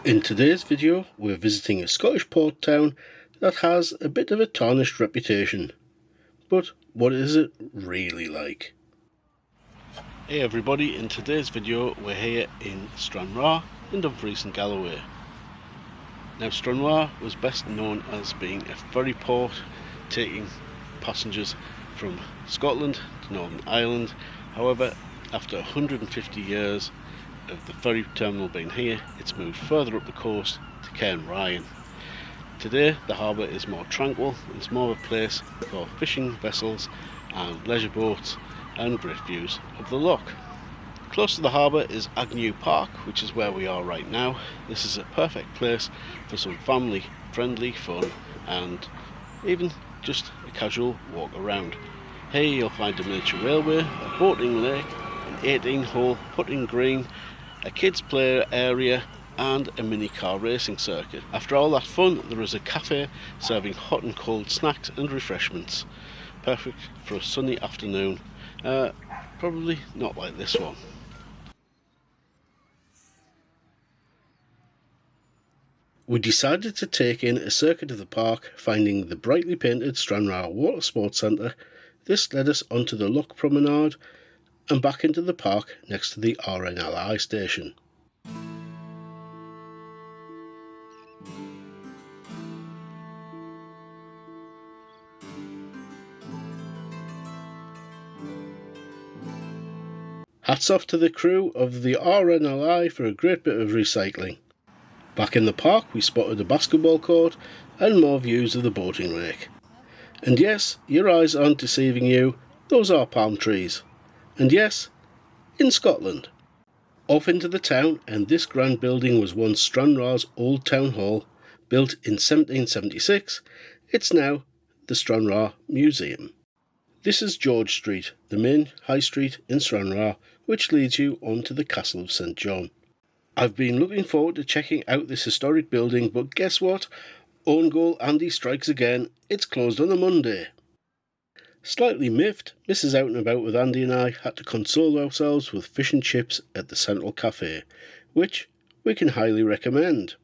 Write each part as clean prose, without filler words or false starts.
In today's video, we're visiting a Scottish port town that has a bit of a tarnished reputation. But what is it really like? Hey everybody, in today's video we're here in Stranraer in Dumfries and Galloway. Now Stranraer was best known as being a ferry port taking passengers from Scotland to Northern Ireland. However, after 150 years of the ferry terminal being here, it's moved further up the coast to Cairnryan. Today the harbour is more tranquil, it's more of a place for fishing vessels and leisure boats and great views of the loch. Close to the harbour is Agnew Park, which is where we are right now. This is a perfect place for some family friendly fun and even just a casual walk around. Here you'll find a miniature railway, a boating lake, an 18-hole putting green, a kids play area and a mini car racing circuit. After all that fun, there is a cafe serving hot and cold snacks and refreshments. Perfect for a sunny afternoon. Probably not like this one. We decided to take in a circuit of the park, finding the brightly painted Stranraer Water Sports Centre. This led us onto the Loch Promenade and back into the park next to the RNLI station. Hats off to the crew of the RNLI for a great bit of recycling. Back in the park we spotted a basketball court and more views of the boating lake. And yes, your eyes aren't deceiving you, those are palm trees. And yes, in Scotland. Off into the town, and this grand building was once Stranraer's old town hall, built in 1776. It's now the Stranraer Museum. This is George Street, the main high street in Stranraer, which leads you on to the Castle of St John. I've been looking forward to checking out this historic building, but guess what? Own goal Andy strikes again, it's closed on a Monday. Slightly miffed, Mrs. Out and About with Andy and I had to console ourselves with fish and chips at the Central Cafe, which we can highly recommend.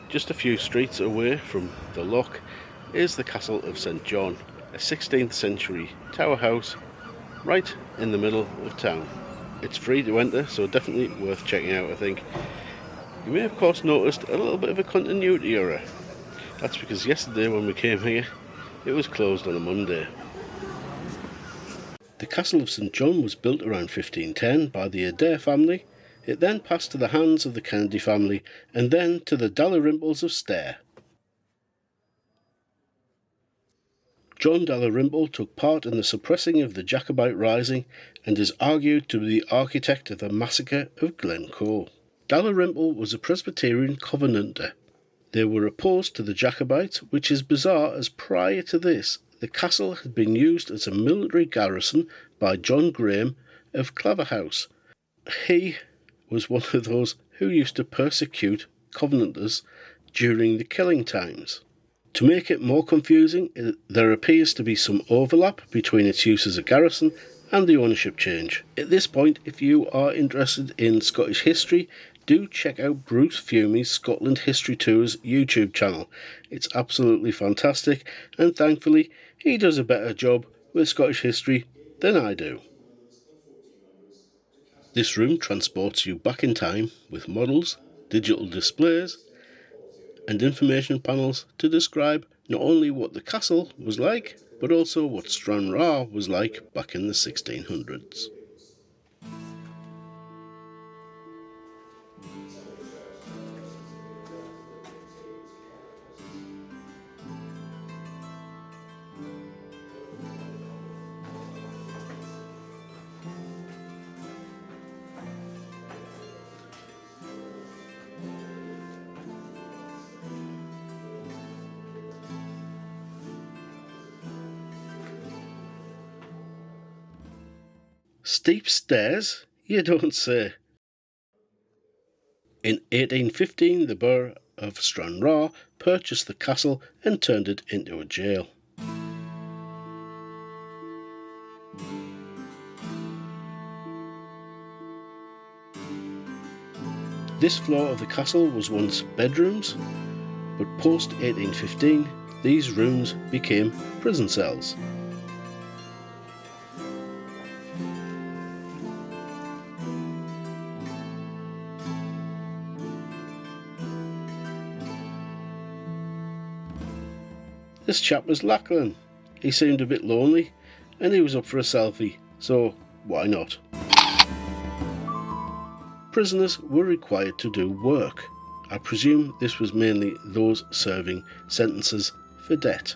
Just a few streets away from the loch is the Castle of St John, a 16th century tower house right in the middle of town. It's free to enter, so definitely worth checking out, I think. You may of course noticed a little bit of a continuity error. That's because yesterday when we came here, it was closed on a Monday. The Castle of St John was built around 1510 by the Adair family. It then passed to the hands of the Kennedy family and then to the Dalrymples of Stair. John Dalrymple took part in the suppressing of the Jacobite Rising and is argued to be the architect of the massacre of Glencoe. Dalrymple was a Presbyterian Covenanter. They were opposed to the Jacobites, which is bizarre as prior to this, the castle had been used as a military garrison by John Graham of Claverhouse. He was one of those who used to persecute Covenanters during the killing times. To make it more confusing, there appears to be some overlap between its use as a garrison and the ownership change. At this point, if you are interested in Scottish history, do check out Bruce Fumy's Scotland History Tours YouTube channel. It's absolutely fantastic, and thankfully he does a better job with Scottish history than I do. This room transports you back in time with models, digital displays and information panels to describe not only what the castle was like, but also what Stranraer was like back in the 1600s. Steep stairs? You don't say. In 1815, the borough of Stranraer purchased the castle and turned it into a jail. This floor of the castle was once bedrooms, but post 1815 these rooms became prison cells. This chap was Lachlan. He seemed a bit lonely and he was up for a selfie, so why not? Prisoners were required to do work. I presume this was mainly those serving sentences for debt.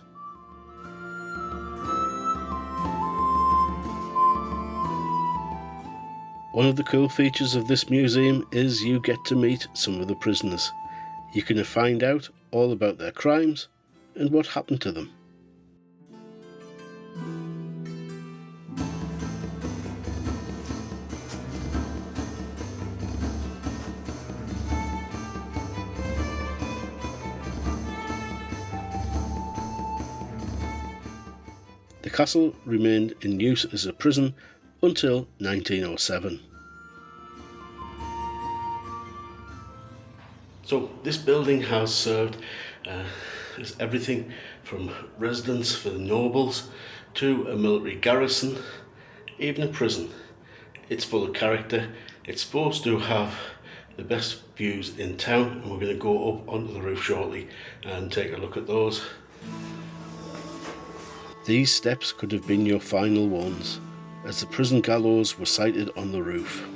One of the cool features of this museum is you get to meet some of the prisoners. You can find out all about their crimes and what happened to them. The castle remained in use as a prison until 1907. So this building has served as everything from residence for the nobles to a military garrison, even a prison. It's full of character. It's supposed to have the best views in town, and we're going to go up onto the roof shortly and take a look at those. These steps could have been your final ones, as the prison gallows were sited on the roof.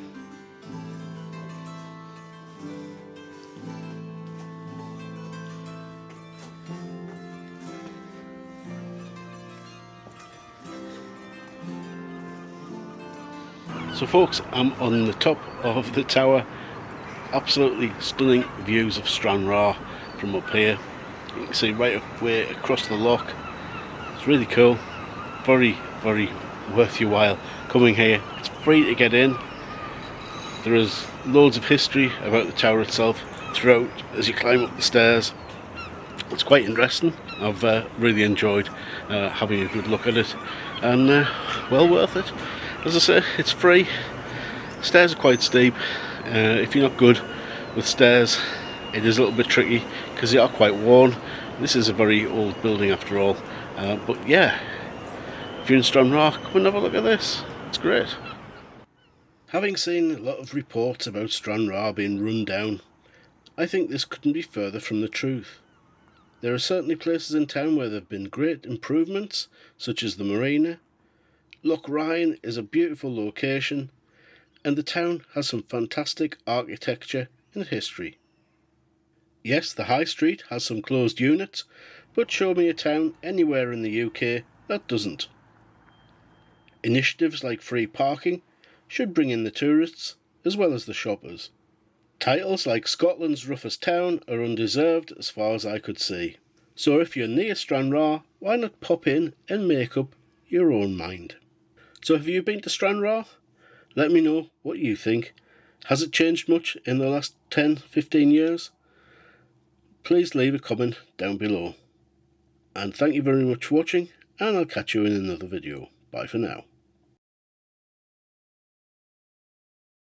So folks, I'm on the top of the tower. Absolutely stunning views of Stranraer from up here. You can see right way across the loch. It's really cool. Very, very worth your while coming here. It's free to get in. There is loads of history about the tower itself throughout as you climb up the stairs. It's quite interesting. I've really enjoyed having a good look at it, and well worth it. As I say, it's free. Stairs are quite steep. If you're not good with stairs, it is a little bit tricky because they are quite worn. This is a very old building after all. But yeah, if you're in Stranraer, come and have a look at this. It's great. Having seen a lot of reports about Stranraer being run down, I think this couldn't be further from the truth. There are certainly places in town where there have been great improvements, such as the marina. Loch Ryan is a beautiful location, and the town has some fantastic architecture and history. Yes, the high street has some closed units, but show me a town anywhere in the UK that doesn't. Initiatives like free parking should bring in the tourists as well as the shoppers. Titles like Scotland's roughest town are undeserved as far as I could see. So if you're near Stranraer, why not pop in and make up your own mind? So have you been to Stranraer? Let me know what you think. Has it changed much in the last 10-15 years? Please leave a comment down below. And thank you very much for watching, and I'll catch you in another video. Bye for now.